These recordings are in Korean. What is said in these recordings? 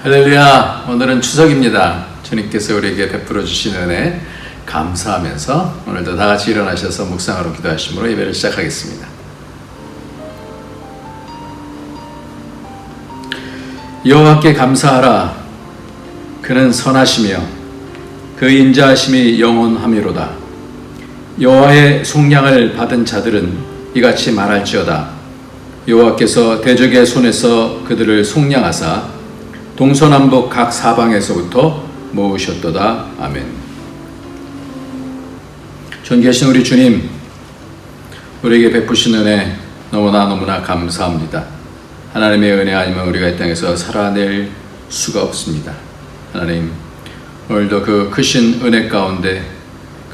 할렐루야. 오늘은 추석입니다. 주님께서 우리에게 베풀어 주신 은혜 감사하면서 오늘도 다 같이 일어나셔서 묵상하러 기도하심으로 예배를 시작하겠습니다. 여호와께 감사하라. 그는 선하시며 그 인자하심이 영원하미로다. 여호와의 속량을 받은 자들은 이같이 말할지어다. 여호와께서 대적의 손에서 그들을 속량하사 동서남북 각 사방에서부터 모으셨도다. 아멘. 존귀하신 우리 주님, 우리에게 베푸신 은혜 너무나 감사합니다. 하나님의 은혜 아니면 우리가 이 땅에서 살아낼 수가 없습니다. 하나님, 오늘도 그 크신 은혜 가운데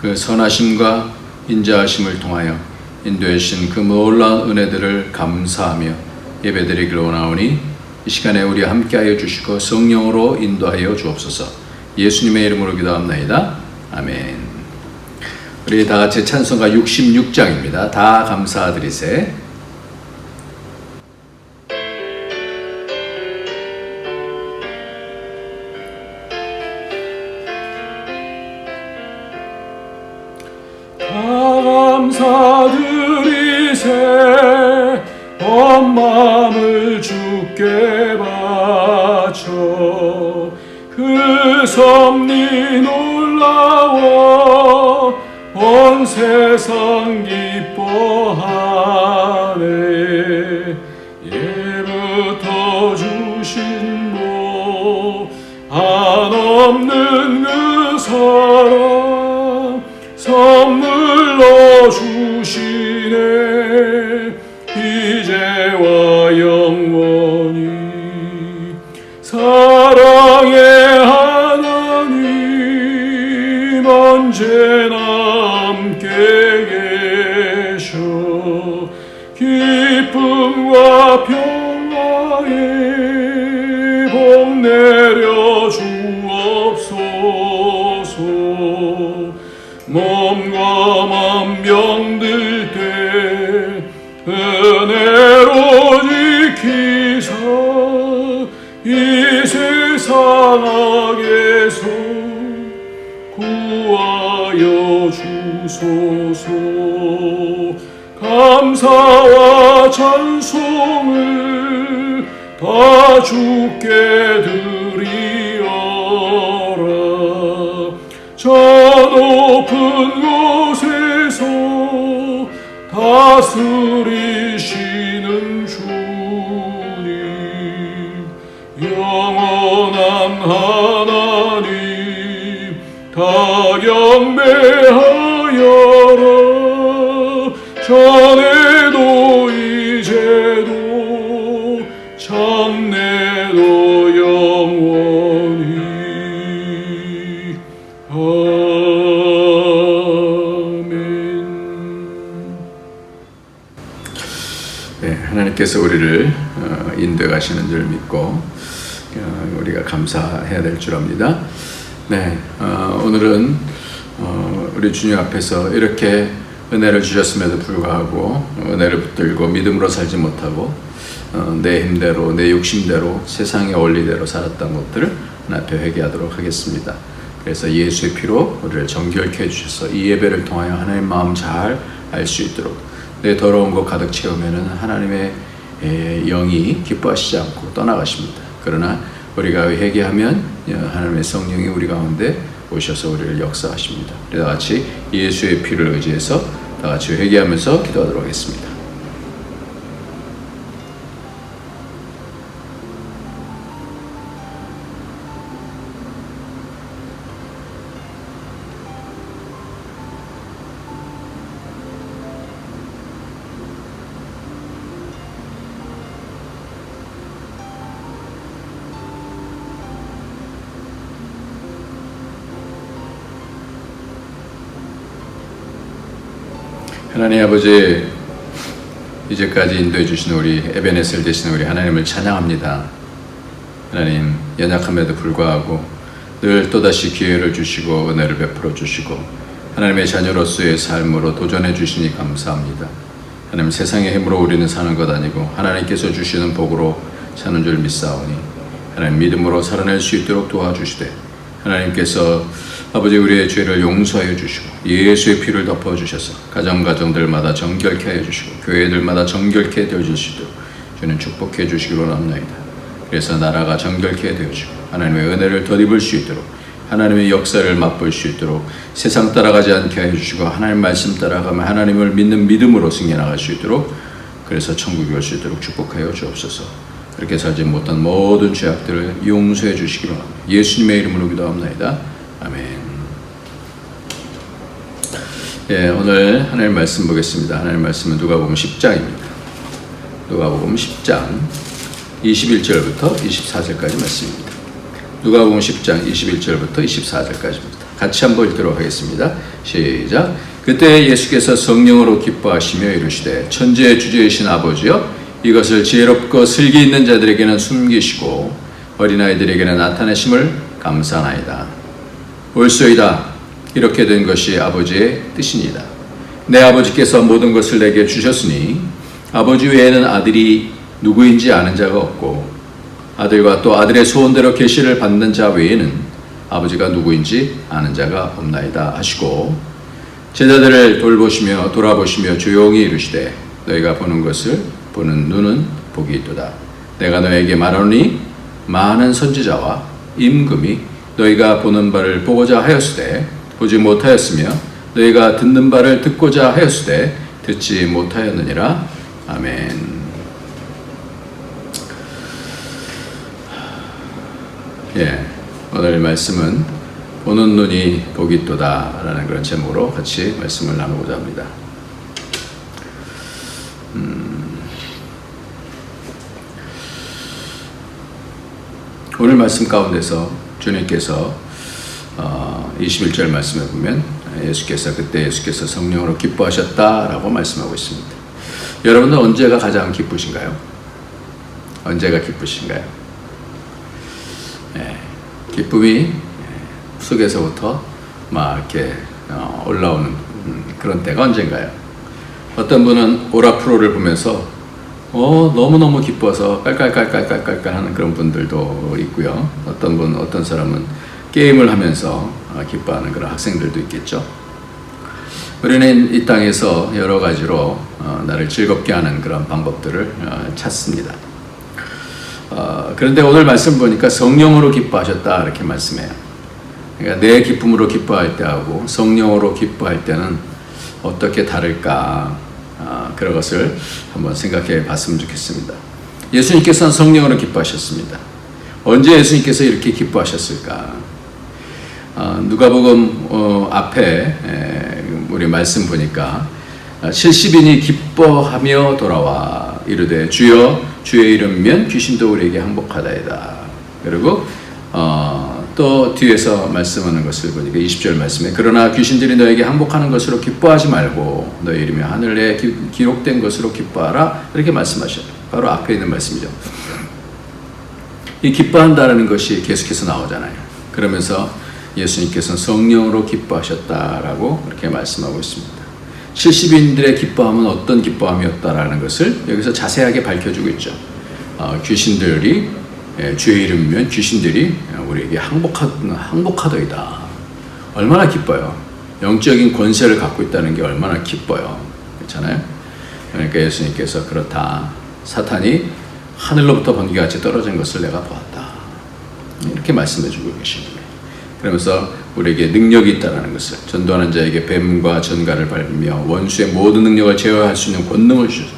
그 선하심과 인자하심을 통하여 인도해 주신 그 놀라운 은혜들을 감사하며 예배드리기로 원하오니 이 시간에 우리와 함께하여 주시고 성령으로 인도하여 주옵소서. 예수님의 이름으로 기도합나이다. 아멘. 우리 다 같이 찬송가 66장입니다. 다 감사드리세. 다 감사드리세. 온 마음을 주께 바쳐 그 섭리 놀라워 온 세상 기뻐하네. 예부터 주신 복 한없는 그 사랑 선물로 주시네. 이제와 영원히 사랑의 하나님 언제나 함께 계셔. 기쁨과 평화의 복 내려 주옵소서. 몸과 맘 병들 때 은혜로 지키사 이 세상 악에서 구하여 주소서. 감사와 찬송을 다 주께 드리어라. 저 높은 곳에서 다스리시는 주님 영원한 하나님 다 경배하여라. 전에도 이제도 참내도 영원히 하나님께서 우리를 인도해 가시는 줄 믿고 우리가 감사해야 될 줄 압니다. 오늘은 우리 주님 앞에서 이렇게 은혜를 주셨음에도 불구하고 은혜를 붙들고 믿음으로 살지 못하고 내 힘대로 내 욕심대로 세상의 원리대로 살았던 것들을 하나님 앞에 회개하도록 하겠습니다. 그래서 예수의 피로 우리를 정결케 해주셔서 이 예배를 통하여 하나님 마음 잘 알 수 있도록 내 더러운 것 가득 채우면은 하나님의 영이 기뻐하시지 않고 떠나가십니다. 그러나 우리가 회개하면 하나님의 성령이 우리 가운데 오셔서 우리를 역사하십니다. 그래서 같이 예수의 피를 의지해서 다 같이 회개하면서 기도하도록 하겠습니다. 하나님 아버지, 이제까지 인도해 주신 우리 에베네셀 되시는 우리 하나님을 찬양합니다. 하나님, 연약함에도 불구하고 늘 또다시 기회를 주시고 은혜를 베풀어 주시고 하나님의 자녀로서의 삶으로 도전해 주시니 감사합니다. 하나님, 세상의 힘으로 우리는 사는 것 아니고 하나님께서 주시는 복으로 사는 줄 믿사오니 하나님 믿음으로 살아낼 수 있도록 도와주시되 하나님께서 아버지 우리의 죄를 용서하여 주시고 예수의 피를 덮어주셔서 가정들마다 정결케 하여 주시고 교회들마다 정결케 되어주시도록 주는 축복해 주시기로 원합니다. 그래서 나라가 정결케 되어지고 하나님의 은혜를 덧입을 수 있도록 하나님의 역사를 맛볼 수 있도록 세상 따라가지 않게 하여 주시고 하나님 말씀 따라가며 하나님을 믿는 믿음으로 승리나갈 수 있도록 그래서 천국에 올 수 있도록 축복하여 주옵소서. 그렇게 살지 못한 모든 죄악들을 용서해 주시기로 합니다. 예수님의 이름으로 기도합니다. 아멘. 예, 오늘 하나님 말씀 보겠습니다. 하나님 말씀은 누가복음 10장입니다. 누가복음 10장 21절부터 24절까지 말씀입니다. 누가복음 10장 21절부터 24절까지입니다. 같이 한번 읽도록 하겠습니다. 시작. 그때 예수께서 성령으로 기뻐하시며 이르시되 천지의 주제이신 아버지여 이것을 지혜롭고 슬기 있는 자들에게는 숨기시고 어린아이들에게는 나타내심을 감사하나이다. 옳소이다. 이렇게 된 것이 아버지의 뜻이니이다. 내 아버지께서 모든 것을 내게 주셨으니 아버지 외에는 아들이 누구인지 아는 자가 없고 아들과 또 아들의 소원대로 계시를 받는 자 외에는 아버지가 누구인지 아는 자가 없나이다 하시고 제자들을 돌보시며 돌아보시며 조용히 이르시되 너희가 보는 것을 보는 눈은 복이 있도다. 내가 너에게 말하노니 많은 선지자와 임금이 너희가 보는 바를 보고자 하였으되 보지 못하였으며 너희가 듣는 바를 듣고자 하였으되 듣지 못하였느니라. 아멘. 예, 오늘 말씀은 보는 눈이 복이 있도다 라는 그런 제목으로 같이 말씀을 나누고자 합니다. 오늘 말씀 가운데서 주님께서 21절 말씀에 보면 그때 예수께서 성령으로 기뻐하셨다라고 말씀하고 있습니다. 여러분은 언제가 가장 기쁘신가요? 언제가 기쁘신가요? 네, 기쁨이 속에서부터 막 이렇게 올라오는 그런 때가 언젠가요? 어떤 분은 오라프로를 보면서 너무너무 기뻐서 깔깔깔깔깔깔 하는 그런 분들도 있고요. 어떤 사람은 게임을 하면서 기뻐하는 그런 학생들도 있겠죠. 우리는 이 땅에서 여러 가지로 나를 즐겁게 하는 그런 방법들을 찾습니다. 그런데 오늘 말씀 보니까 성령으로 기뻐하셨다 이렇게 말씀해요. 그러니까 내 기쁨으로 기뻐할 때하고 성령으로 기뻐할 때는 어떻게 다를까? 그런 것을 한번 생각해 봤으면 좋겠습니다. 예수님께서는 성령으로 기뻐하셨습니다. 언제 예수님께서 이렇게 기뻐하셨을까? 누가복음 앞에 우리 말씀 보니까 70인이 기뻐하며 돌아와 이르되 주여 주의 이름이면 귀신도 우리에게 항복하다이다. 그리고 또 뒤에서 말씀하는 것을 보니까 20절 말씀에 그러나 귀신들이 너에게 항복하는 것으로 기뻐하지 말고 너희 이름이 하늘에 기록된 것으로 기뻐하라 이렇게 말씀하셔요. 바로 앞에 있는 말씀이죠. 이 기뻐한다라는 것이 계속해서 나오잖아요. 그러면서 예수님께서는 성령으로 기뻐하셨다라고 그렇게 말씀하고 있습니다. 70인들의 기뻐함은 어떤 기뻐함이었다라는 것을 여기서 자세하게 밝혀주고 있죠. 귀신들이 주의 이름이면 귀신들이 우리에게 항복하더이다. 얼마나 기뻐요. 영적인 권세를 갖고 있다는 게 얼마나 기뻐요. 그렇잖아요. 그러니까 예수님께서 그렇다. 사탄이 하늘로부터 번개같이 떨어진 것을 내가 보았다. 이렇게 말씀해주고 계십니다. 그러면서 우리에게 능력이 있다는 것을 전도하는 자에게 뱀과 전갈을 밟으며 원수의 모든 능력을 제어할 수 있는 권능을 주셔서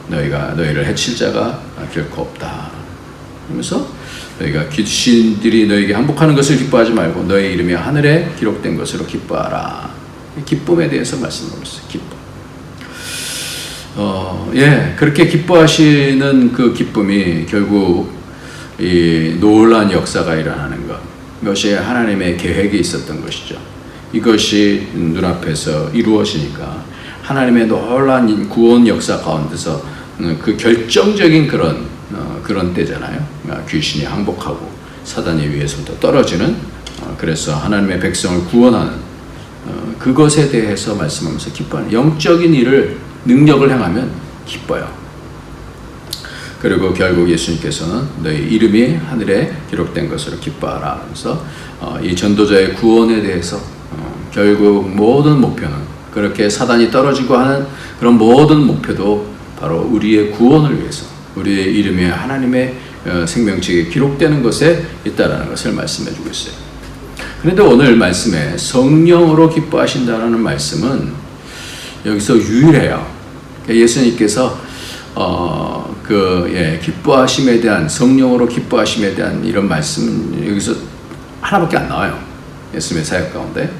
너희를 해칠 자가 결코 없다. 그러면서 너희가 귀신들이 너희에게 항복하는 것을 기뻐하지 말고 너희 이름이 하늘에 기록된 것으로 기뻐하라. 기쁨에 대해서 말씀하고 있어요. 기쁨. 그렇게 기뻐하시는 그 기쁨이 결국 이 놀라운 역사가 일어나는 것. 이것이 하나님의 계획이 있었던 것이죠. 이것이 눈앞에서 이루어지니까 하나님의 놀라운 구원 역사 가운데서 그 결정적인 그런 때잖아요. 귀신이 항복하고 사단이 위에서부터 떨어지는 그래서 하나님의 백성을 구원하는 그것에 대해서 말씀하면서 기뻐하는 영적인 일을 능력을 행하면 기뻐요. 그리고 결국 예수님께서는 너희 이름이 하늘에 기록된 것으로 기뻐하라 하면서 이 전도자의 구원에 대해서 결국 모든 목표는 그렇게 사단이 떨어지고 하는 그런 모든 목표도 바로 우리의 구원을 위해서 우리의 이름이 하나님의 생명책에 기록되는 것에 있다라는 것을 말씀해 주고 있어요. 그런데 오늘 말씀에 성령으로 기뻐하신다는 말씀은 여기서 유일해요. 예수님께서 기뻐하심에 대한 성령으로 기뻐하심에 대한 이런 말씀은 여기서 하나밖에 안 나와요. 예수님의 사역 가운데.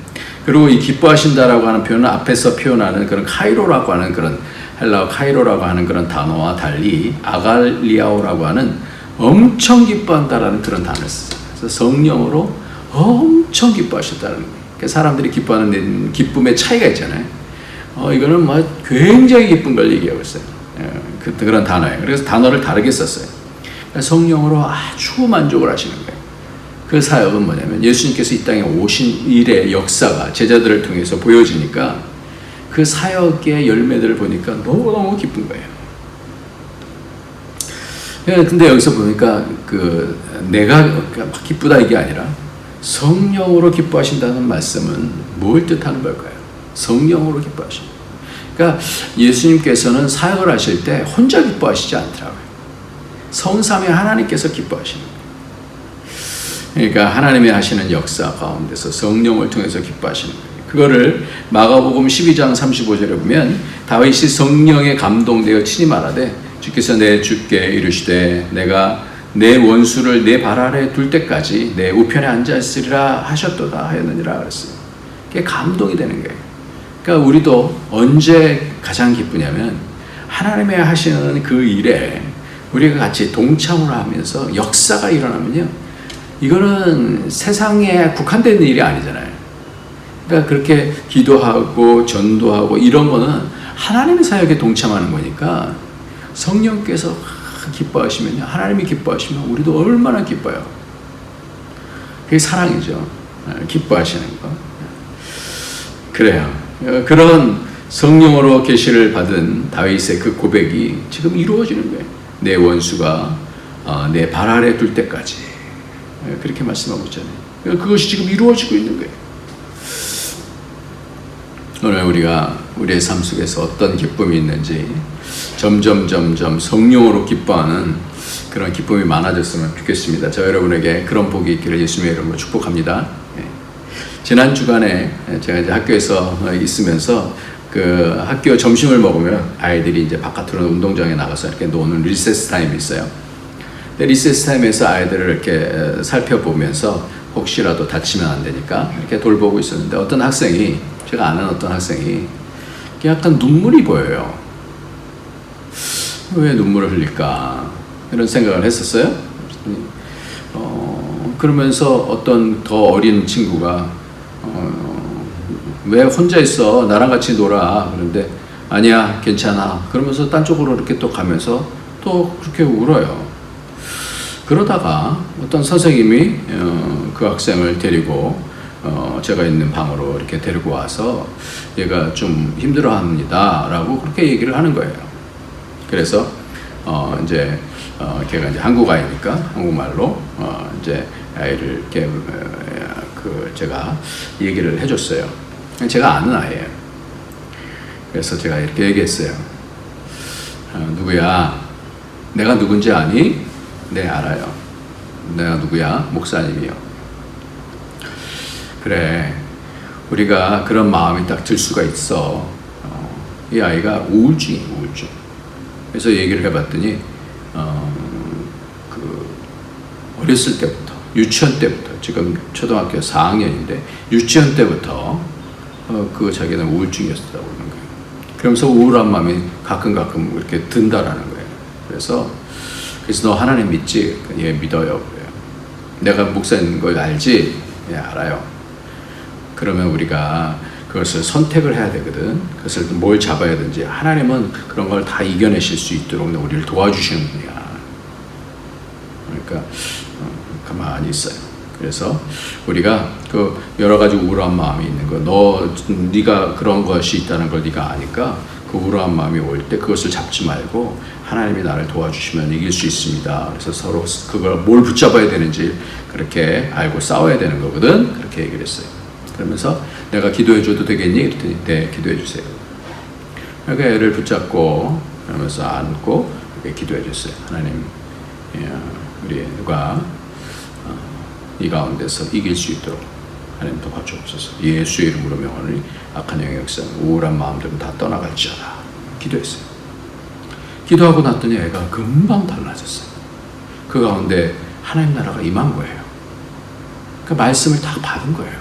그리고 이 기뻐하신다라고 하는 표현은 앞에서 표현하는 그런 카이로라고 하는 그런 헬라어 카이로라고 하는 그런 단어와 달리 아갈리아오라고 하는 엄청 기뻐한다라는 그런 단어를 써요. 그래서 성령으로 엄청 기뻐하셨다는 거예요. 그러니까 사람들이 기뻐하는 기쁨의 차이가 있잖아요. 이거는 굉장히 기쁜 걸 얘기하고 있어요. 그런 단어예요. 그래서 단어를 다르게 썼어요. 그러니까 성령으로 아주 만족을 하시는 거예요. 그 사역은 뭐냐면 예수님께서 이 땅에 오신 일의 역사가 제자들을 통해서 보여지니까 그 사역의 열매들을 보니까 너무너무 기쁜 거예요. 근데 여기서 보니까 내가 막 기쁘다 이게 아니라 성령으로 기뻐하신다는 말씀은 뭘 뜻하는 걸까요? 성령으로 기뻐하신다. 그러니까 예수님께서는 사역을 하실 때 혼자 기뻐하시지 않더라고요. 성삼위 하나님께서 기뻐하시는 거예요. 그러니까 하나님이 하시는 역사 가운데서 성령을 통해서 기뻐하시는 거예요. 그거를 마가복음 12장 35절에 보면 다윗이 성령에 감동되어 친히 말하되 주께서 내 주께 이르시되 내가 내 원수를 내 발 아래 둘 때까지 내 우편에 앉아 있으리라 하셨도다 하였느니라 그랬어요. 그게 감동이 되는 거예요. 그러니까 우리도 언제 가장 기쁘냐면 하나님의 하시는 그 일에 우리가 같이 동참을 하면서 역사가 일어나면요. 이거는 세상에 국한된 일이 아니잖아요. 그러니까 그렇게 기도하고 전도하고 이런 거는 하나님의 사역에 동참하는 거니까 성령께서 기뻐하시면요. 하나님이 기뻐하시면 우리도 얼마나 기뻐요. 그게 사랑이죠. 기뻐하시는 거. 그래요. 그런 성령으로 계시를 받은 다윗의 그 고백이 지금 이루어지는 거예요. 내 원수가 내 발 아래 둘 때까지. 그렇게 말씀하고 있잖아요. 그것이 지금 이루어지고 있는 거예요. 오늘 우리가 우리의 삶 속에서 어떤 기쁨이 있는지 점점 성령으로 기뻐하는 그런 기쁨이 많아졌으면 좋겠습니다. 저 여러분에게 그런 복이 있기를 예수님의 이름으로 축복합니다. 지난 주간에 제가 이제 학교에서 있으면서 그 학교 점심을 먹으면 아이들이 이제 바깥으로 운동장에 나가서 이렇게 노는 리세스 타임이 있어요. 근데 리세스 타임에서 아이들을 이렇게 살펴보면서 혹시라도 다치면 안 되니까 이렇게 돌보고 있었는데 어떤 학생이 제가 아는 어떤 학생이 약간 눈물이 보여요. 왜 눈물을 흘릴까 이런 생각을 했었어요. 그러면서 어떤 더 어린 친구가 왜 혼자 있어? 나랑 같이 놀아. 그런데 아니야 괜찮아. 그러면서 딴 쪽으로 이렇게 또 가면서 또 그렇게 울어요. 그러다가 어떤 선생님이 그 학생을 데리고 제가 있는 방으로 이렇게 데리고 와서 얘가 좀 힘들어합니다 라고 그렇게 얘기를 하는 거예요. 그래서 이제 걔가 이제 한국아이니까 한국말로 이제 아이를 이렇게 제가 얘기를 해줬어요. 제가 아는 아이예요. 그래서 제가 이렇게 얘기했어요. 누구야? 내가 누군지 아니? 네, 알아요. 내가 누구야? 목사님이요. 그래, 우리가 그런 마음이 딱 들 수가 있어. 이 아이가 우울증이에요, 우울증. 그래서 얘기를 해봤더니 어렸을 때부터, 유치원 때부터, 지금 초등학교 4학년인데 유치원 때부터 자기는 우울증이었다고 그러는 거예요. 그러면서 우울한 마음이 가끔 이렇게 든다라는 거예요. 그래서 너 하나님 믿지? 예, 믿어요. 그래요. 내가 목사인 걸 알지? 예, 알아요. 그러면 우리가 그것을 선택을 해야 되거든. 그것을 뭘 잡아야 되는지. 하나님은 그런 걸 다 이겨내실 수 있도록 우리를 도와주시는 분이야. 그러니까 가만히 있어요. 그래서 우리가 그 여러 가지 우울한 마음이 있는 거, 네가 그런 것이 있다는 걸 네가 아니까 그 우울한 마음이 올 때 그것을 잡지 말고 하나님이 나를 도와주시면 이길 수 있습니다. 그래서 서로 그걸 뭘 붙잡아야 되는지 그렇게 알고 싸워야 되는 거거든. 그렇게 얘기를 했어요. 그러면서 내가 기도해 줘도 되겠니? 그랬더니 네, 기도해 주세요. 그러니까 애를 붙잡고 그러면서 안고 이렇게 기도해 줬어요. 하나님, 우리 누가 이 가운데서 이길 수 있도록 하나님 도와주옵소서. 예수의 이름으로 명하노니 악한 영의 역사, 우울한 마음들은 다 떠나갈지어다. 기도했어요. 기도하고 났더니 애가 금방 달라졌어요. 그 가운데 하나님 나라가 임한 거예요. 그 말씀을 다 받은 거예요.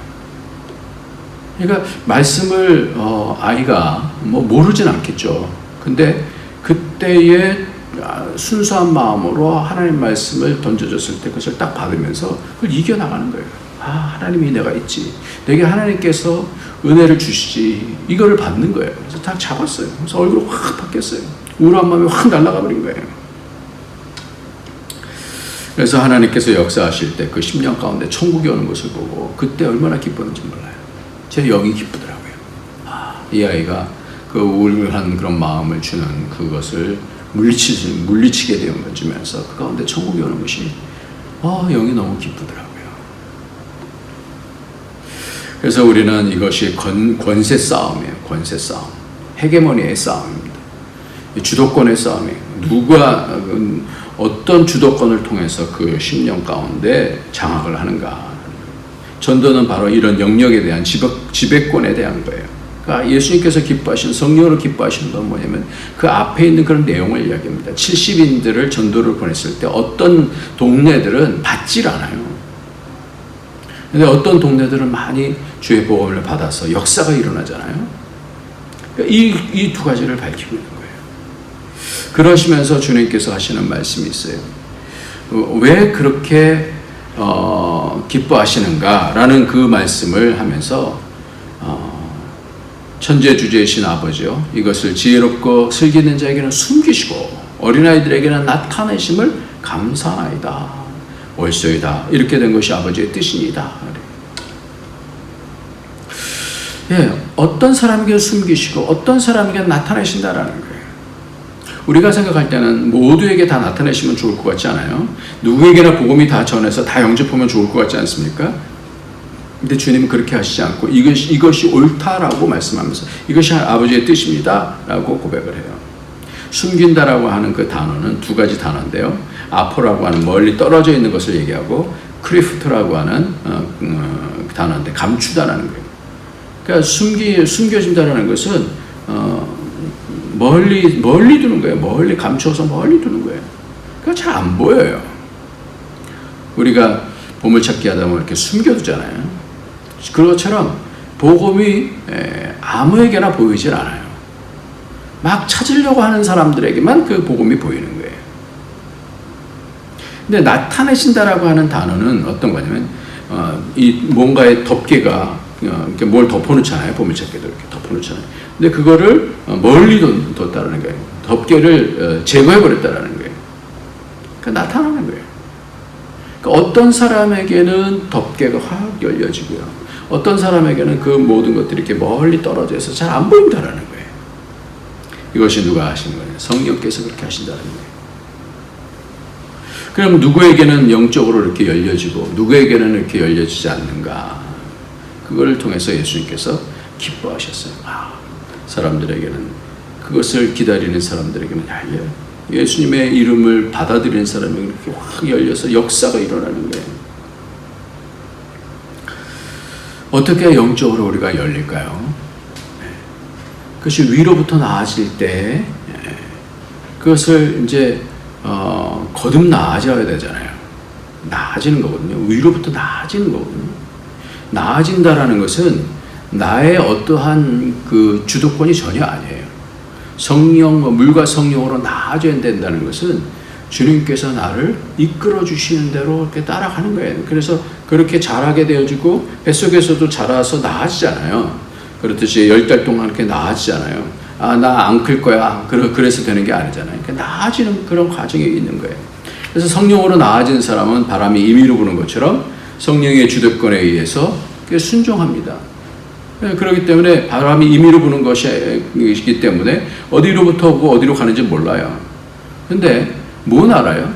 그러니까 말씀을 아이가 뭐 모르진 않겠죠. 근데 그때의 순수한 마음으로 하나님 말씀을 던져줬을 때 그것을 딱 받으면서 그걸 이겨나가는 거예요. 아, 하나님이 내가 있지. 내게 하나님께서 은혜를 주시지. 이거를 받는 거예요. 그래서 딱 잡았어요. 그래서 얼굴이 확 바뀌었어요. 우울한 마음이 확 날아가 버린 거예요. 그래서 하나님께서 역사하실 때 그 10년 가운데 천국이 오는 것을 보고 그때 얼마나 기뻤는지 몰라요. 제 영이 기쁘더라고요. 이 아이가 그 우울한 그런 마음을 주는 그것을 물리치게 되어주면서 그 가운데 천국이 오는 것이 영이 너무 기쁘더라고요. 그래서 우리는 이것이 권세 싸움이에요. 권세 싸움. 헤게모니의 싸움입니다. 주도권의 싸움이에요. 누가 어떤 주도권을 통해서 그 10년 가운데 장악을 하는가. 전도는 바로 이런 영역에 대한 지배권에 대한 거예요. 그러니까 예수님께서 기뻐하신, 성령으로 기뻐하시는 건 뭐냐면 그 앞에 있는 그런 내용을 이야기합니다. 70인들을 전도를 보냈을 때 어떤 동네들은 받질 않아요. 근데 어떤 동네들은 많이 주의 복음을 받아서 역사가 일어나잖아요. 그러니까 이 두 가지를 밝히고 있는 거예요. 그러시면서 주님께서 하시는 말씀이 있어요. 왜 그렇게 기뻐하시는가라는 그 말씀을 하면서 천재주제이신 아버지요, 이것을 지혜롭고 슬기는 자에게는 숨기시고 어린아이들에게는 나타내심을 감사하이다. 올소이다. 이렇게 된 것이 아버지의 뜻이니다. 어떤 사람에게 숨기시고 어떤 사람에게 나타내신다라는 거예요. 우리가 생각할 때는 모두에게 다 나타내시면 좋을 것 같지 않아요? 누구에게나 복음이 다 전해서 다 영접하면 좋을 것 같지 않습니까? 근데 주님은 그렇게 하시지 않고 이것이 옳다라고 말씀하면서 이것이 아버지의 뜻입니다 라고 고백을 해요. 숨긴다라고 하는 그 단어는 두 가지 단어인데요. 아포라고 하는 멀리 떨어져 있는 것을 얘기하고 크리프트라고 하는 단어인데 감추다라는 거예요. 그러니까 숨겨진다라는 것은 멀리 두는 거예요. 멀리 감춰서 멀리 두는 거예요. 그러니까 잘 안 보여요. 우리가 보물찾기 하다 보면 이렇게 숨겨두잖아요. 그것처럼 복음이 아무에게나 보이질 않아요. 막 찾으려고 하는 사람들에게만 그 복음이 보이는 거예요. 근데 나타내신다라고 하는 단어는 어떤 거냐면 이 뭔가의 덮개가 이렇게 뭘 덮어놓잖아요. 보물찾기도 이렇게 덮어놓잖아요. 근데 그거를 멀리 뒀다라는 거예요. 덮개를 제거해버렸다라는 거예요. 그러니까 나타나는 거예요. 그러니까 어떤 사람에게는 덮개가 확 열려지고요. 어떤 사람에게는 그 모든 것들이 이렇게 멀리 떨어져서 잘 안 보인다라는 거예요. 이것이 누가 하시는 거예요? 성령께서 그렇게 하신다는 거예요. 그럼 누구에게는 영적으로 이렇게 열려지고 누구에게는 이렇게 열려지지 않는가? 그걸 통해서 예수님께서 기뻐하셨어요. 사람들에게는 그것을 기다리는 사람들에게는 예수님의 이름을 받아들이는 사람에게 이렇게 확 열려서 역사가 일어나는 거예요. 어떻게 영적으로 우리가 열릴까요? 그것이 위로부터 나아질 때 그것을 이제 거듭 나아져야 되잖아요. 나아지는 거거든요. 위로부터 나아지는 거거든요. 나아진다라는 것은 나의 어떠한 그 주도권이 전혀 아니에요. 성령, 물과 성령으로 나아져야 된다는 것은 주님께서 나를 이끌어 주시는 대로 이렇게 따라가는 거예요. 그래서 그렇게 자라게 되어지고 뱃속에서도 자라서 나아지잖아요. 그렇듯이 10달 동안 이렇게 나아지잖아요. 나 안 클 거야. 그래서 되는 게 아니잖아요. 그러니까 나아지는 그런 과정이 있는 거예요. 그래서 성령으로 나아지는 사람은 바람이 임의로 부는 것처럼 성령의 주도권에 의해서 순종합니다. 그렇기 때문에 바람이 임의로 부는 것이기 때문에 어디로부터 오고 어디로 가는지 몰라요. 근데 뭔 알아요?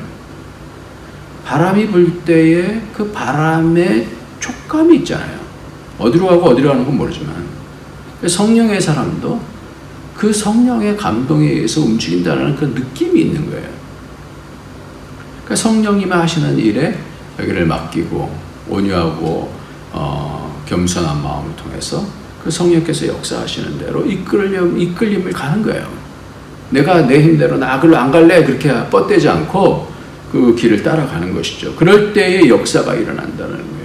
바람이 불 때에 그 바람의 촉감이 있잖아요. 어디로 가고 어디로 가는 건 모르지만 성령의 사람도 그 성령의 감동에 의해서 움직인다는 그 느낌이 있는 거예요. 그러니까 성령님이 하시는 일에 여기를 맡기고 온유하고 겸손한 마음을 통해서 그 성령께서 역사하시는 대로 이끌림을 가는 거예요. 내가 내 힘대로 나 그걸로 안 갈래 그렇게 뻗대지 않고 그 길을 따라가는 것이죠. 그럴 때의 역사가 일어난다는 거예요.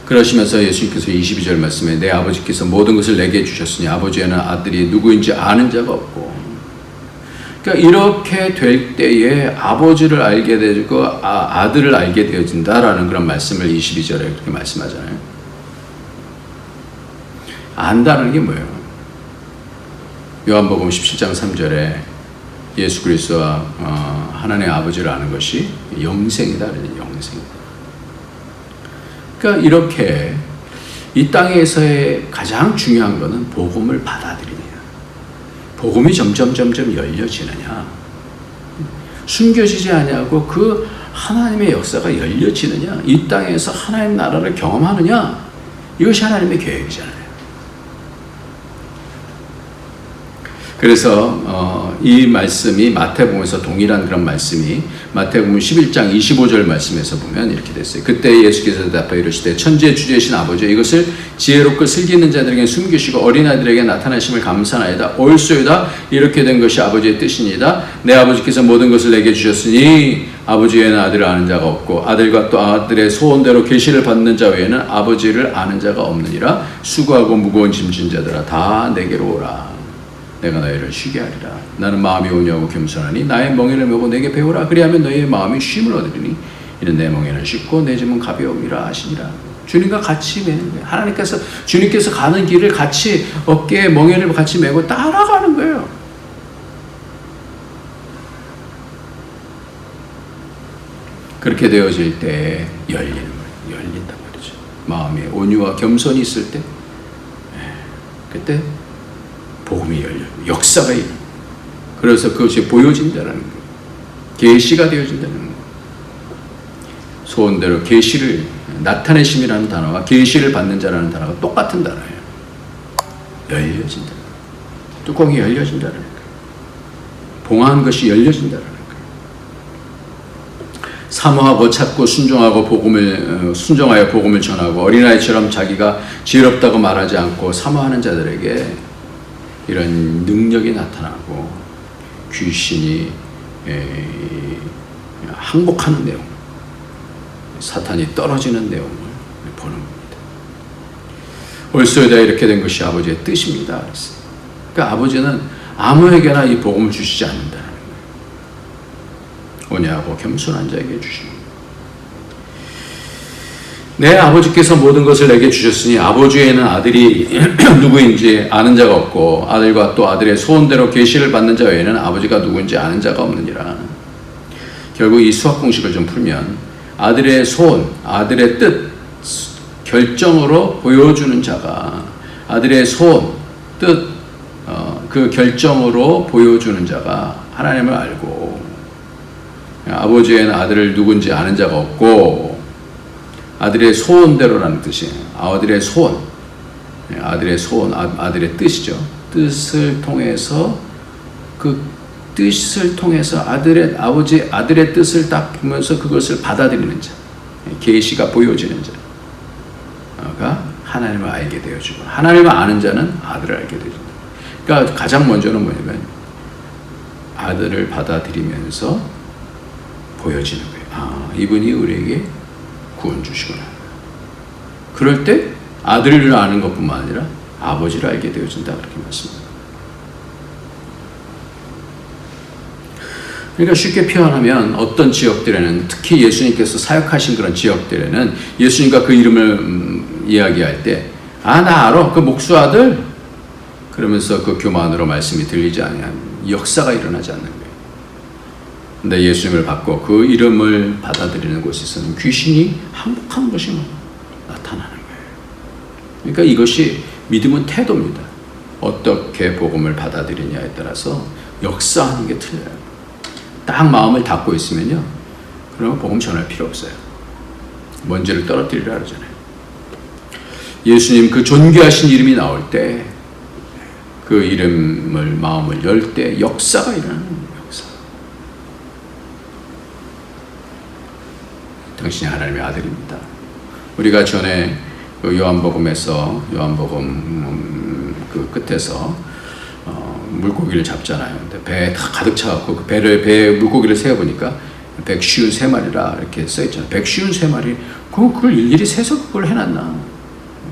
그러시면서 예수님께서 22절 말씀에 내 아버지께서 모든 것을 내게 주셨으니 아버지에는 아들이 누구인지 아는 자가 없고, 그러니까 이렇게 될 때에 아버지를 알게 되고 아들을 알게 되어진다라는 그런 말씀을 22절에 그렇게 말씀하잖아요. 안다는 게 뭐예요? 요한복음 17장 3절에 예수 그리스도와 하나님의 아버지를 아는 것이 영생이다. 영생이다. 그러니까 이렇게 이 땅에서의 가장 중요한 것은 복음을 받아들이느냐, 복음이 점점 열려지느냐, 숨겨지지 아니하고 그 하나님의 역사가 열려지느냐, 이 땅에서 하나님 나라를 경험하느냐, 이것이 하나님의 계획이잖아요. 그래서 이 말씀이 마태복음에서 동일한 그런 말씀이 마태복음 11장 25절 말씀에서 보면 이렇게 됐어요. 그때 예수께서 대답하여 이르시되 천지의 주제이신 아버지여, 이것을 지혜롭고 슬기 있는 자들에게 숨기시고 어린아이들에게 나타나심을 감사하나이다. 옳소이다. 이렇게 된 것이 아버지의 뜻이니이다. 내 아버지께서 모든 것을 내게 주셨으니 아버지 외에는 아들을 아는 자가 없고 아들과 또 아들의 소원대로 계시를 받는 자 외에는 아버지를 아는 자가 없느니라. 수고하고 무거운 짐진 자들아 다 내게로 오라. 내가 너희를 쉬게 하리라. 나는 마음이 온유하고 겸손하니 나의 멍에를 메고 내게 배우라. 그리하면 너희의 마음이 쉼을 얻으리니 이는 내 멍에는 쉽고 내 짐은 가벼움이라 하시니라. 주님과 같이 매는 거예요. 하나님께서 주님께서 가는 길을 같이 어깨에 멍에를 같이 메고 따라가는 거예요. 그렇게 되어질 때 열리는 거예요. 열린단 말이죠. 마음에 온유와 겸손이 있을 때, 그때 복음이 열려요. 역사가 일어나요. 그래서 그것이 보여진다는 거예요. 계시가 되어진다는 거예요. 소원대로 계시를, 나타내심이라는 단어와 계시를 받는 자라는 단어가 똑같은 단어예요. 열려진다는 거예요. 뚜껑이 열려진다는 거예요. 봉한 것이 열려진다는 거예요. 사모하고 찾고 순종하여 복음을 전하고 어린아이처럼 자기가 지혜롭다고 말하지 않고 사모하는 자들에게 이런 능력이 나타나고 귀신이 항복하는 내용, 사탄이 떨어지는 내용을 보는 겁니다. 옳소이다. 이렇게 된 것이 아버지의 뜻입니다. 그랬어요. 그러니까 아버지는 아무에게나 이 복음을 주시지 않는다는 거예요. 온유하고 겸손한 자에게 주시는 거예요. 내 아버지께서 모든 것을 내게 주셨으니 아버지 외에는 아들이 누구인지 아는 자가 없고 아들과 또 아들의 소원대로 계시를 받는 자 외에는 아버지가 누구인지 아는 자가 없느니라. 결국 이 수학 공식을 좀 풀면 아들의 소원, 아들의 뜻, 결정으로 보여주는 자가, 아들의 소원, 뜻, 그 결정으로 보여주는 자가 하나님을 알고, 아버지 외에는 아들을 누군지 아는 자가 없고 아들의 소원대로라는 뜻이에요. 아들의 소원, 아들의 소원, 아들의 뜻이죠. 뜻을 통해서 그 뜻을 통해서 아들의 뜻을 딱 보면서 그것을 받아들이는 자, 계시가 보여지는 자가 하나님을 알게 되어주고, 하나님을 아는 자는 아들을 알게 되어준다. 그러니까 가장 먼저는 뭐냐면 아들을 받아들이면서 보여지는 거예요. 아, 이분이 우리에게 구원 주시구나. 그럴 때 아들을 아는 것뿐만 아니라 아버지를 알게 되어진다. 그렇게 말씀합니다. 그러니까 쉽게 표현하면 어떤 지역들에는, 특히 예수님께서 사역하신 그런 지역들에는 예수님과 그 이름을 이야기할 때, 아, 나 알아. 그 목수 아들? 그러면서 그 교만으로 말씀이 들리지 않는 역사가 일어나지 않는 거예요. 근데 예수님을 받고 그 이름을 받아들이는 곳에서는 귀신이 항복하는 것이 나타나는 거예요. 그러니까 이것이 믿음은 태도입니다. 어떻게 복음을 받아들이냐에 따라서 역사하는 게 틀려요. 딱 마음을 닫고 있으면요, 그러면 복음 전할 필요 없어요. 먼지를 떨어뜨리라 그러잖아요. 예수님 그 존귀하신 이름이 나올 때, 그 이름을 마음을 열 때 역사가 일어나는 거예요. 역사. 당신이 하나님의 아들입니다. 우리가 전에 그 요한복음에서 그 끝에서 물고기를 잡잖아요. 근데 배에 다 가득 차갖고 그 배에 물고기를 세어보니까 153마리라 이렇게 써있잖아요. 153마리. 그걸 일일이 세서 그걸 해놨나?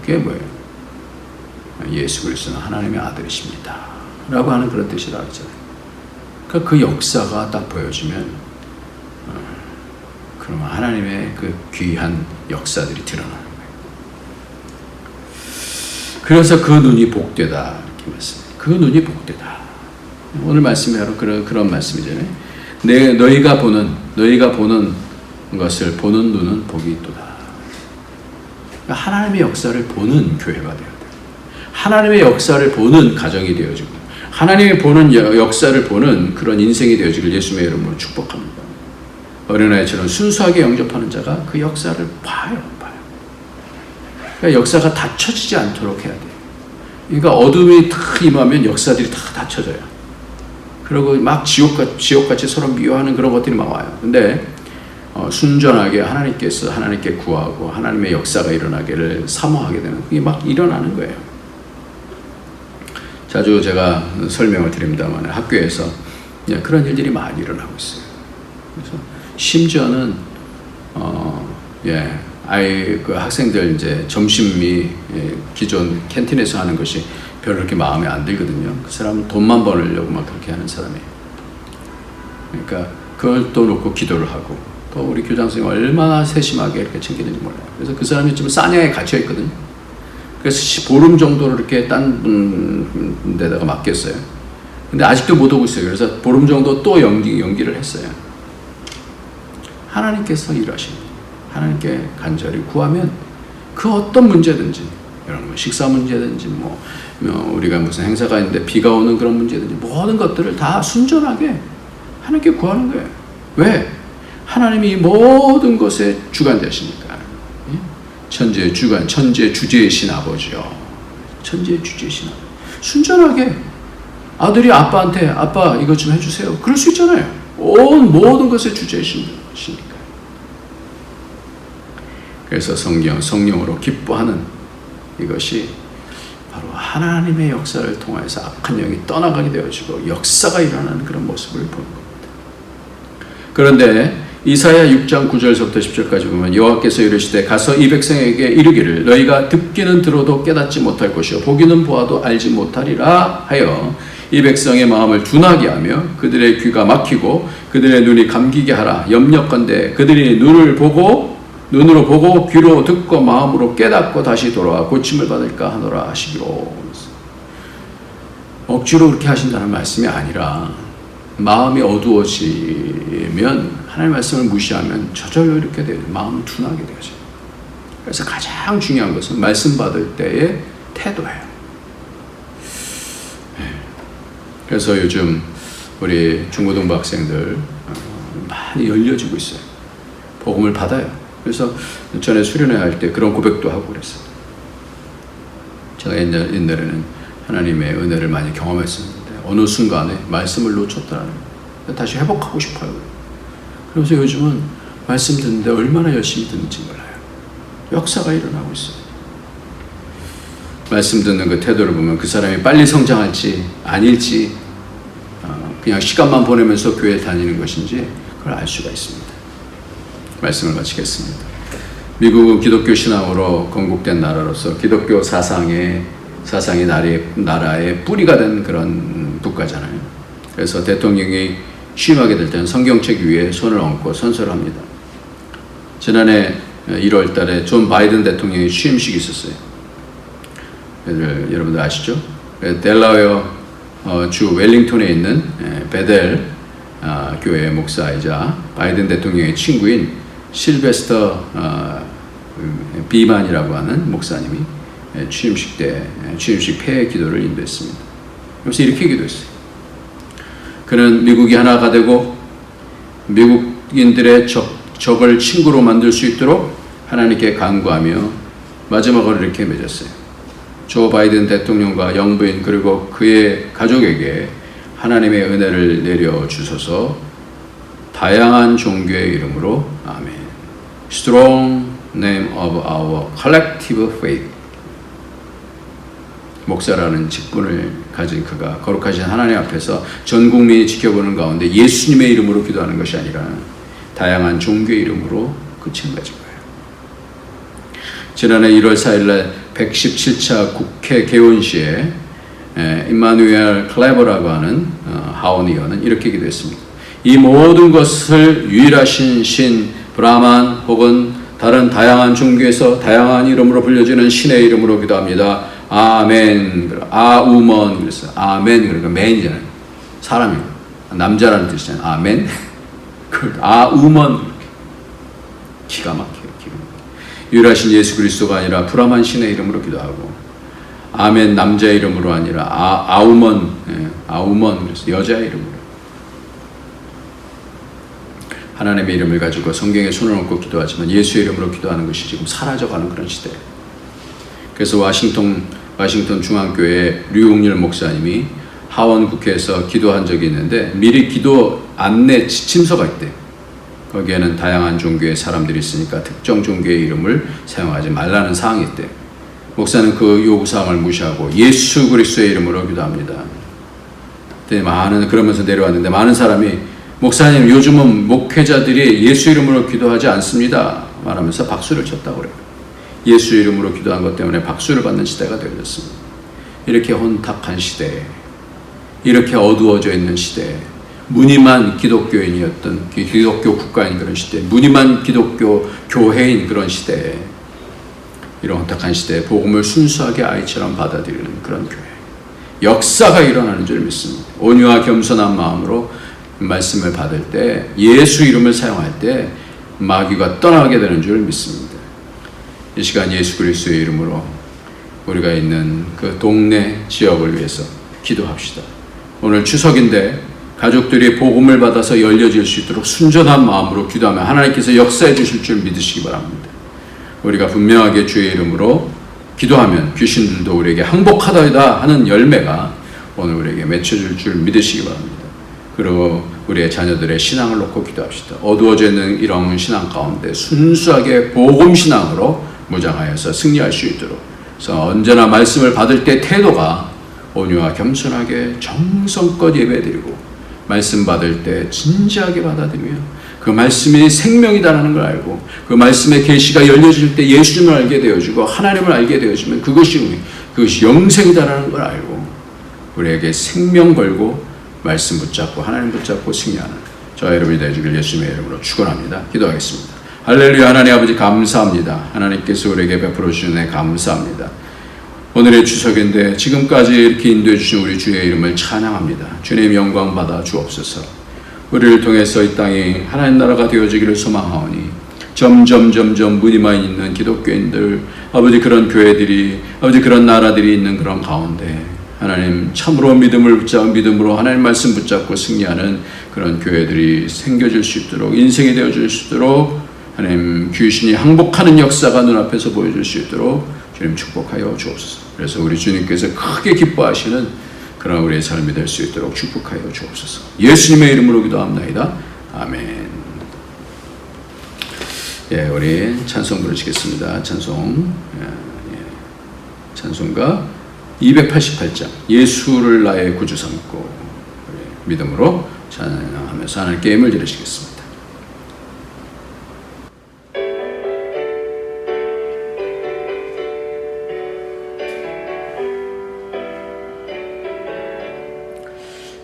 그게 뭐예요? 예수 그리스도는 하나님의 아들이십니다. 라고 하는 그런 뜻이라 하잖아요. 그러니까 그 역사가 딱 보여주면, 그러면 하나님의 그 귀한 역사들이 드러나는 거예요. 그래서 그 눈이 복되다. 이렇게 말씀해요. 그 눈이 복되다. 오늘 말씀이 바로 그런 말씀이잖아요. 너희가 보는 것을 보는 눈은 복이 있도다. 그러니까 하나님의 역사를 보는 교회가 되어야 돼요. 하나님의 역사를 보는 가정이 되어지고, 하나님의 보는 역사를 보는 그런 인생이 되어지길 예수님의 이름으로 축복합니다. 어린아이처럼 순수하게 영접하는 자가 그 역사를 봐요. 그러니까 역사가 닫혀지지 않도록 해야 돼요. 그러니까 어둠이 탁 임하면 역사들이 다 닫혀져요. 그리고 막 지옥같이 서로 미워하는 그런 것들이 막 와요. 근데 순전하게 하나님께 구하고 하나님의 역사가 일어나기를 사모하게 되는, 그게 막 일어나는 거예요. 자주 제가 설명을 드립니다만 학교에서 그런 일들이 많이 일어나고 있어요. 그래서 심지어는 그 학생들 이제 점심이 기존 캔틴에서 하는 것이 별로 그렇게 마음에 안 들거든요. 그 사람은 돈만 벌려고 막 그렇게 하는 사람이에요. 그러니까 그걸 또 놓고 기도를 하고, 또 우리 교장 선생님이 얼마나 세심하게 이렇게 챙기는지 몰라요. 그래서 그 사람이 지금 사냥에 갇혀 있거든요. 그래서 보름 정도를 이렇게 딴 데다가 맡겼어요. 근데 아직도 못 오고 있어요. 그래서 보름 정도 또 연기를 했어요. 하나님께서 일하십니다. 하나님께 간절히 구하면 그 어떤 문제든지, 이런 식사 문제든지 우리가 무슨 행사가 있는데 비가 오는 그런 문제든지 모든 것들을 다 순전하게 하나님께 구하는 거예요. 왜? 하나님이 모든 것의 주관 되시니까. 천지의 주관, 천지의 주제이신 아버지요. 천지의 주제이신 아버지. 순전하게 아들이 아빠한테 아빠 이것 좀 해주세요. 그럴 수 있잖아요. 모든 것의 주제이시니까. 그래서 성령으로 기뻐하는 이것이 바로 하나님의 역사를 통해서 악한 영이 떠나가게 되어지고 역사가 일어나는 그런 모습을 보는 겁니다. 그런데 이사야 6장 9절서부터 10절까지 보면 여호와께서 이르시되 가서 이 백성에게 이르기를 너희가 듣기는 들어도 깨닫지 못할 것이요 보기는 보아도 알지 못하리라 하여 이 백성의 마음을 둔하게 하며 그들의 귀가 막히고 그들의 눈이 감기게 하라. 염려컨대 그들이 눈으로 보고 귀로 듣고 마음으로 깨닫고 다시 돌아와 고침을 받을까 하노라 하시기로. 억지로 그렇게 하신다는 말씀이 아니라 마음이 어두워지면 하나님의 말씀을 무시하면 저절로 이렇게 돼요. 마음은 둔하게 되죠. 그래서 가장 중요한 것은 말씀 받을 때의 태도예요. 그래서 요즘 우리 중고등부 학생들 많이 열려지고 있어요. 복음을 받아요. 그래서 전에 수련회 할 때 그런 고백도 하고 그랬어요. 제가 옛날에는 하나님의 은혜를 많이 경험했었는데 어느 순간에 말씀을 놓쳤다는 거예요. 다시 회복하고 싶어요. 그래서 요즘은 말씀 듣는데 얼마나 열심히 듣는지 몰라요. 역사가 일어나고 있어요. 말씀 듣는 그 태도를 보면 그 사람이 빨리 성장할지 아닐지 그냥 시간만 보내면서 교회에 다니는 것인지 그걸 알 수가 있습니다. 말씀을 마치겠습니다. 미국은 기독교 신앙으로 건국된 나라로서 기독교 사상이 나라의 뿌리가 된 그런 국가잖아요. 그래서 대통령이 취임하게 될 때는 성경책 위에 손을 얹고 선서를 합니다. 지난해 1월 달에 존 바이든 대통령의 취임식이 있었어요. 여러분들 아시죠? 델라웨어 주 웰링턴에 있는 베델 교회의 목사이자 바이든 대통령의 친구인 실베스터 비만이라고 하는 목사님이 취임식 때 취임식 폐회 기도를 인도했습니다. 그래서 이렇게 기도했어요. 그는 미국이 하나가 되고 미국인들의 적을 친구로 만들 수 있도록 하나님께 간구하며 마지막으로 이렇게 맺었어요. 조 바이든 대통령과 영부인 그리고 그의 가족에게 하나님의 은혜를 내려주소서. 다양한 종교의 이름으로 아멘. Strong name of our collective faith. 목사라는 직분을 가진 그가 거룩하신 하나님 앞에서 전 국민이 지켜보는 가운데 예수님의 이름으로 기도하는 것이 아니라 다양한 종교의 이름으로 그치는 가진 거예요. 지난해 1월 4일날 117차 국회 개원시에 임마누엘 클레버라고 하는 하원 의원은 이렇게 기도했습니다. 이 모든 것을 유일하신 신 브라만 혹은 다른 다양한 종교에서 다양한 이름으로 불려지는 신의 이름으로 기도합니다. 아멘. 아우먼 그랬어요. 아멘 그러니까 맨이잖아요. 사람이고 남자라는 뜻이잖아요. 아멘. 아우먼 기가 막혀요. 유일하신 예수 그리스도가 아니라 브라만 신의 이름으로 기도하고 아멘 남자의 이름으로 아니라 아우먼 아우먼 그래서 여자의 이름으로 하나님의 이름을 가지고 성경에 손을 얹고 기도하지만 예수의 이름으로 기도하는 것이 지금 사라져가는 그런 시대예요. 그래서 와싱턴 중앙교회 류용렬 목사님이 하원 국회에서 기도한 적이 있는데 미리 기도 안내 지침서가 있대요. 거기에는 다양한 종교의 사람들이 있으니까 특정 종교의 이름을 사용하지 말라는 사항이 있대요. 목사는 그 요구사항을 무시하고 예수 그리스도의 이름으로 기도합니다. 그러면서 내려왔는데 많은 사람이 목사님 요즘은 목회자들이 예수 이름으로 기도하지 않습니다 말하면서 박수를 쳤다고 그래요. 예수 이름으로 기도한 것 때문에 박수를 받는 시대가 되어졌습니다. 이렇게 혼탁한 시대에 이렇게 어두워져 있는 시대에 무늬만 기독교인이었던 기독교 국가인 그런 시대에 무늬만 기독교 교회인 그런 시대에 이런 혼탁한 시대에 복음을 순수하게 아이처럼 받아들이는 그런 교회 역사가 일어나는 줄 믿습니다. 온유와 겸손한 마음으로 말씀을 받을 때 예수 이름을 사용할 때 마귀가 떠나게 되는 줄 믿습니다. 이 시간 예수 그리스도의 이름으로 우리가 있는 그 동네 지역을 위해서 기도합시다. 오늘 추석인데 가족들이 복음을 받아서 열려질 수 있도록 순전한 마음으로 기도하면 하나님께서 역사해 주실 줄 믿으시기 바랍니다. 우리가 분명하게 주의 이름으로 기도하면 귀신들도 우리에게 항복하다 하는 열매가 오늘 우리에게 맺혀질 줄 믿으시기 바랍니다. 그리고 우리의 자녀들의 신앙을 놓고 기도합시다. 어두워져 있는 이런 신앙 가운데 순수하게 복음 신앙으로 무장하여서 승리할 수 있도록. 그래서 언제나 말씀을 받을 때 태도가 온유와 겸손하게 정성껏 예배드리고 말씀 받을 때 진지하게 받아들이며 그 말씀이 생명이다라는 걸 알고 그 말씀의 계시가 열려질 때 예수님을 알게 되어지고 하나님을 알게 되어지면 그것이 영생이다라는 걸 알고 우리에게 생명 걸고 말씀 붙잡고 하나님 붙잡고 승리하는 저와 여러분이 되어주길 예수님의 이름으로 축원합니다. 기도하겠습니다. 할렐루야. 하나님 아버지 감사합니다. 하나님께서 우리에게 베풀어 주신 은혜 감사합니다. 오늘의 추석인데 지금까지 이렇게 인도해 주신 우리 주의 이름을 찬양합니다. 주님 영광 받아 주옵소서. 우리를 통해서 이 땅이 하나님 나라가 되어지기를 소망하오니 점점 무늬만 있는 기독교인들 아버지 그런 교회들이 아버지 그런 나라들이 있는 그런 가운데 하나님 참으로 믿음을 붙잡고 믿음으로 하나님 말씀 붙잡고 승리하는 그런 교회들이 생겨질 수 있도록 인생이 되어질 수 있도록 하나님 귀신이 항복하는 역사가 눈앞에서 보여줄 수 있도록 주님 축복하여 주옵소서. 그래서 우리 주님께서 크게 기뻐하시는 그런 우리의 삶이 될 수 있도록 축복하여 주옵소서. 예수님의 이름으로 기도합나이다. 아멘. 예, 우리 찬송 부르시겠습니다. 찬송가 288장 예수를 나의 구주 삼고 믿음으로 찬양하면서 하나님께 예물을 드리시겠습니다.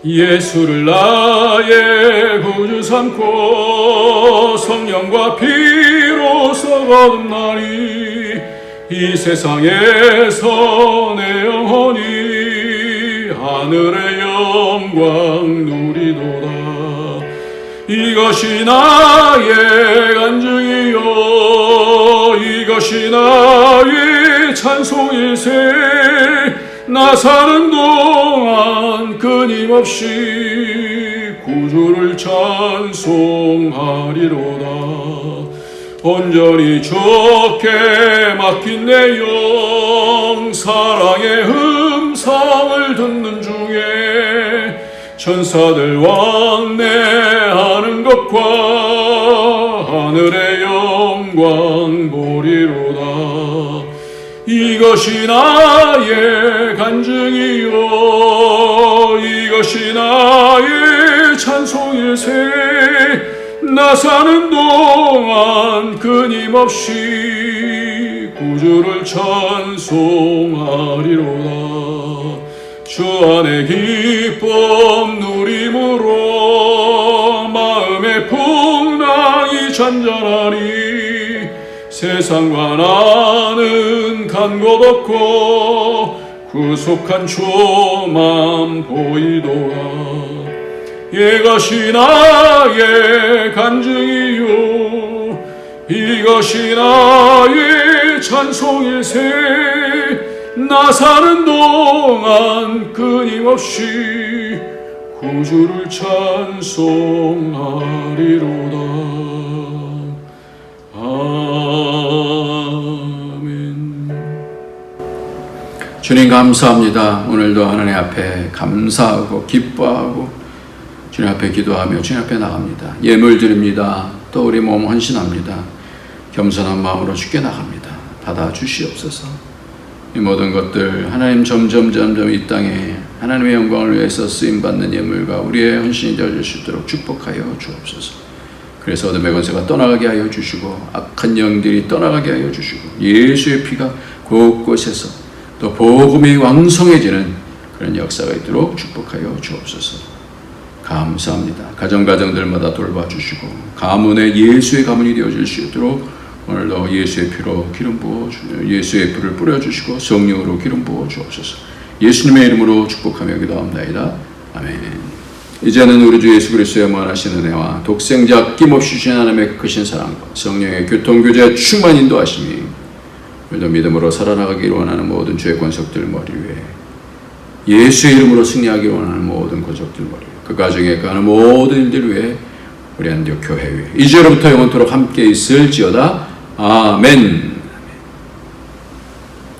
예수를 나의 구주 삼고 성령과 피로서 거듭나니 이 세상에서 내 영혼이 하늘의 영광 누리도다. 이것이 나의 간증이요 이것이 나의 찬송일세 나 사는 동안 끊임없이 구주를 찬송하리로다. 온전히 주께 맡긴 내 영 사랑의 음성을 듣는 중에 천사들 왕래하는 것과 하늘의 영광 보리로다. 이것이 나의 간증이요 이것이 나의 찬송일세 나 사는 동안 끊임없이 구주를 찬송하리로다. 주 안에 기쁨 누림으로 마음의 풍랑이 잔잔하니 세상과 나는 간 곳 없고 구속한 주만 보이도다. 이것이 나의 간증이요 이것이 나의 찬송일세 나 사는 동안 끊임없이 구주를 찬송하리로다. 아멘. 주님 감사합니다. 오늘도 하나님 앞에 감사하고 기뻐하고 주님 앞에 기도하며 주님 앞에 나갑니다. 예물 드립니다. 또 우리 몸 헌신합니다. 겸손한 마음으로 주께 나갑니다. 받아 주시옵소서. 이 모든 것들 하나님 점점 이 땅에 하나님의 영광을 위해서 쓰임받는 예물과 우리의 헌신이 되어질 수 있도록 축복하여 주옵소서. 그래서 어둠의 권세가 떠나가게 하여 주시고 악한 영들이 떠나가게 하여 주시고 예수의 피가 곳곳에서 또 복음이 왕성해지는 그런 역사가 있도록 축복하여 주옵소서. 감사합니다. 가정들마다 돌봐주시고 가문에 예수의 가문이 되어질 수 있도록 오늘도 예수의 피로 기름 부어 예수의 불을 뿌려주시고 성령으로 기름 부어 주옵소서. 예수님의 이름으로 축복하며 기도합니다. 아멘. 이제는 우리 주 예수 그리스도의 무한하신 은혜와 독생자 아낌없이 주신 하나님의 크신 사랑과 성령의 교통교제 충만 인도하심이 우리도 믿음으로 살아나가기를 원하는 모든 죄의 권속들 머리 위에 예수의 이름으로 승리하기를 원하는 모든 권속들 머리 위에 그 가정에 가는 모든 일들 위에 우리 안디옥 교회 위에 이제로부터 영원토록 함께 있을지어다. 아멘.